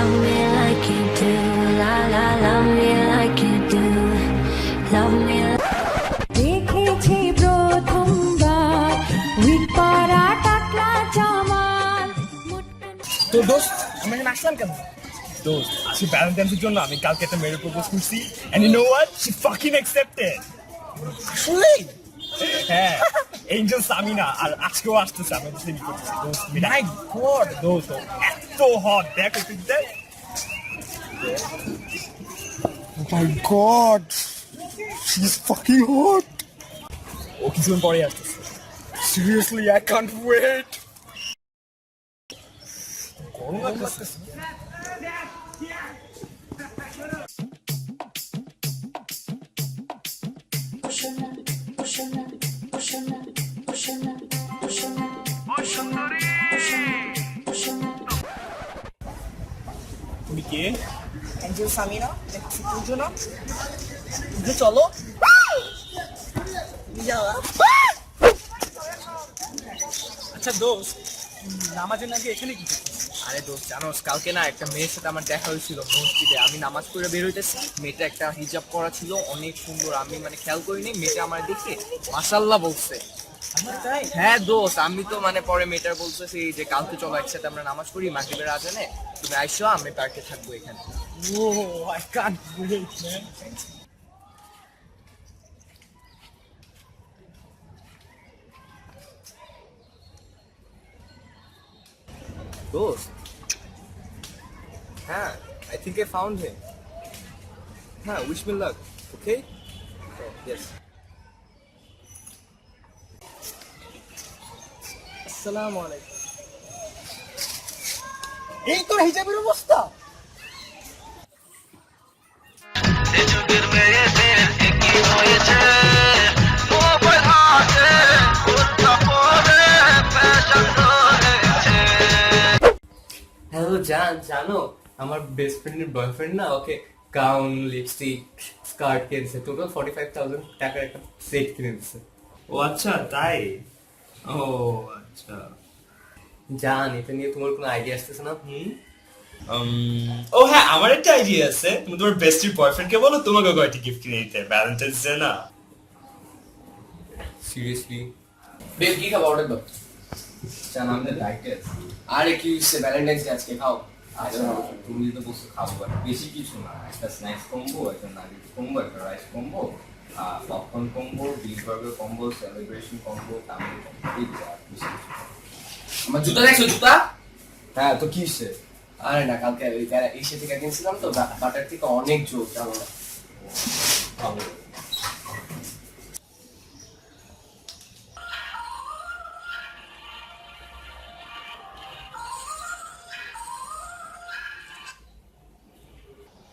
love me like you do. La la, love me like you do. Love me. দেখেছি প্রথমবার week পাড়া টাকলা জামাল তো দোস্ত আমি এখানে আসলাম কেন? দোস্ত আজকে ভ্যালেন্টাইন্সের জন্য আমি কালকে একটা মেয়ের প্রপোজ করছি and you know what, she fucking accepted. আসলে হ্যাঁ, এঞ্জেল সামিনা আর আজকেও আসতেছে আমাদের সাথে মিট করতেছে। দোস্ত মাই গড, দোস্ত এত হট, দেখো তুই দেখ। Oh my god, she's fucking hot. ও কিছুক্ষণ পরে আসতেছে। Seriously, I can't wait. গরম লাগতেছে। তুমি কে? এঞ্জেল সামিনা পুজো না পুজো চলো যাওয়া। আচ্ছা দোস্ত, নামাজের নাকি এখানে কি করছিস? আরে দোস্ত জানোস, কালকে না একটা মেয়ের সাথে আমার দেখা হয়েছিল মসজিদে। আমি নামাজ পড়ে বের হইতেছি, মেয়েটা একটা হিজাব করা ছিল, অনেক সুন্দর। আমি মানে খেয়াল করিনি, মেয়েটা আমার দেখে মাশাআল্লাহ বলছে। হ্যাঁ দোস্ত, আমি তো মানে পরে মেয়েটার বলতেছি যে কালকে চলো একসাথে আমরা নামাজ পড়ি মাগরিবের আজানে, তুমি আইসো, আমি পার্কে থাকবো এখানে। Oh, I can't wait, man. দোস্ত হ্যাঁ, I think I found him. হ্যাঁ, wish me luck, okay? Yes. আসসালামু আলাইকুম। এই তোর হিজাবের অবস্থা? হ্যালো জান, জানো আমার বেস্ট ফ্রেন্ডের বয়ফ্রেন্ড না ওকে গাউন, লিপস্টিক, স্কার্ট কিনেছে, টোটাল 45,000 টাকার একটা সেট কিনে দিচ্ছে। ও আচ্ছা, তাই? ও আচ্ছা। জান, এটা নিয়ে তোমার কোনো আইডিয়া আসতেছে না? ও হ্যাঁ, আমার একটা আইডিয়া আছে। তুমি তোমার বেস্টির বয়ফ্রেন্ডকে বলো তোমাকে কয়টি গিফট কিনে দিতে, ভ্যালেন্টাইন্স ডে না? সিরিয়াসলি বেশ, কি খাবো অর্ডার দাও। জান, আমাদের ডায়েটে আছে। আরে কি হচ্ছে, ভ্যালেন্টাইন্স ডে আজকে খাও। আচ্ছা, তুমি তো বলছো খাবো, বেশি কিছু না, একটা স্ন্যাক্স কম্বো, একটা নাগেটস কম্বো, একটা rice combo, popcorn combo, beef burger combo, celebration combo, Tamil combo, এই তো আর বেশি কিছু না। আমার জুতা দেখছো? জুতা? হ্যাঁ, তো কি হচ্ছে? আরে না, কালকে ওই এসে থেকে কিনছিলাম তো, বাটার থেকে অনেক জোর, জানো না?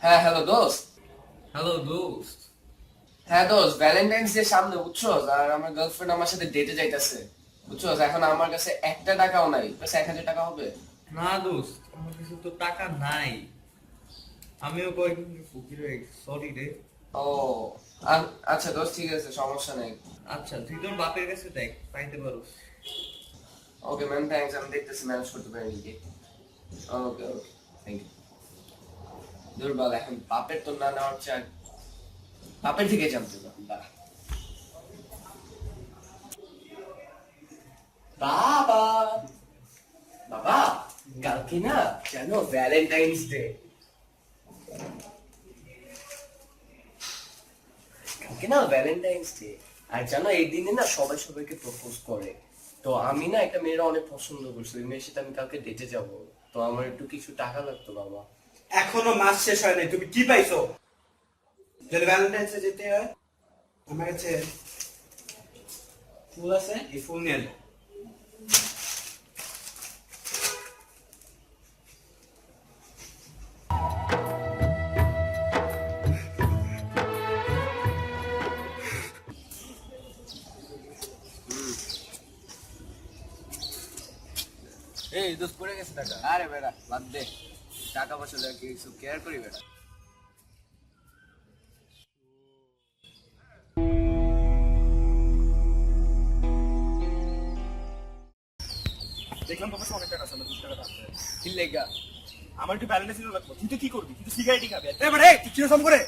হ্যাঁ হ্যালো দোস্ত। হ্যালো দোস্ত। হ্যাঁ দোস্ত, ভ্যালেন্টাইন্স ডে সামনে বুঝছো, আর আমার গার্লফ্রেন্ড আমার সাথে ডেটে যাইতেছে বুঝছো। এখন আমার কাছে একটা টাকাও নাই, বাস 1,000 টাকা হবে। না দোস্ত, আমার কাছে তো টাকা নাই, আমিও কয়েকদিন ফকির হয়ে গেছি, সরি রে। ও আচ্ছা দোস্ত, ঠিক আছে, সমস্যা নেই। আচ্ছা, তুই তোর বাপের কাছে দেখ, পাইতে পারো। ওকে ম্যাম, থ্যাঙ্কস, আমি দেখতেছি ম্যানেজ করতে পারি নাকি। ওকে ওকে, থ্যাংক ইউ। দুর্বল, এখন বাপের তো না নেওয়ার চাই, বাপের থেকে জানতে দাঁড়া। বাবা বাবা, কালকে না জানো ভ্যালেন্টাইন্স ডে। কালকে না ভ্যালেন্টাইন্স ডে, আর জানো এই দিনে না সবাই সবাইকে প্রপোজ করে। তো আমি না একটা মেয়েরা অনেক পছন্দ করছি, ওই মেয়ের সাথে আমি কালকে ডেটে যাব। তো আমার একটু কিছু টাকা লাগতো বাবা। এখনো মাস শেষ হয় নাই, তুমি কি পাইছো? যদি ভ্যালেন্টাইন্স ডে যেতে হয়, আমার কাছে ফুল আছে, এই ফুল নিয়ে যাও। এই দোস্ত, পড়ে গেছে টাকা। আরে বেটা বাদ দে, টাকা পয়সা কিছু কেয়ার করি বেটা। দেখলাম তোমার অনেক টাকা আছে, 20 টাকা আছে। কি লেগা? আমার একটু ভ্যালেন্টাইন্স ডে লাগবে। তুই তো কি করবি? তুই তো সিগারেটই খাবি। এবারে তুই কিরকম করে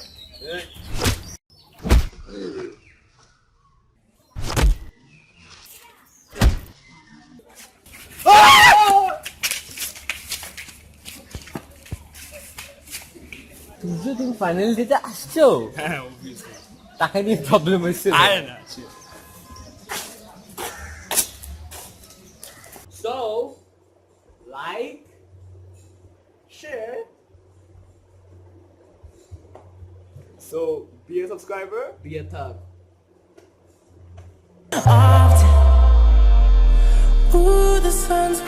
তুমি ফাইনাল ডেতে আসছো? হ্যাঁ অবভিয়াসলি। টাকা নিয়ে প্রবলেম হয়েছে? আরে না। So, like, share. So, be a subscriber. Be a thug. Ooh, the sun's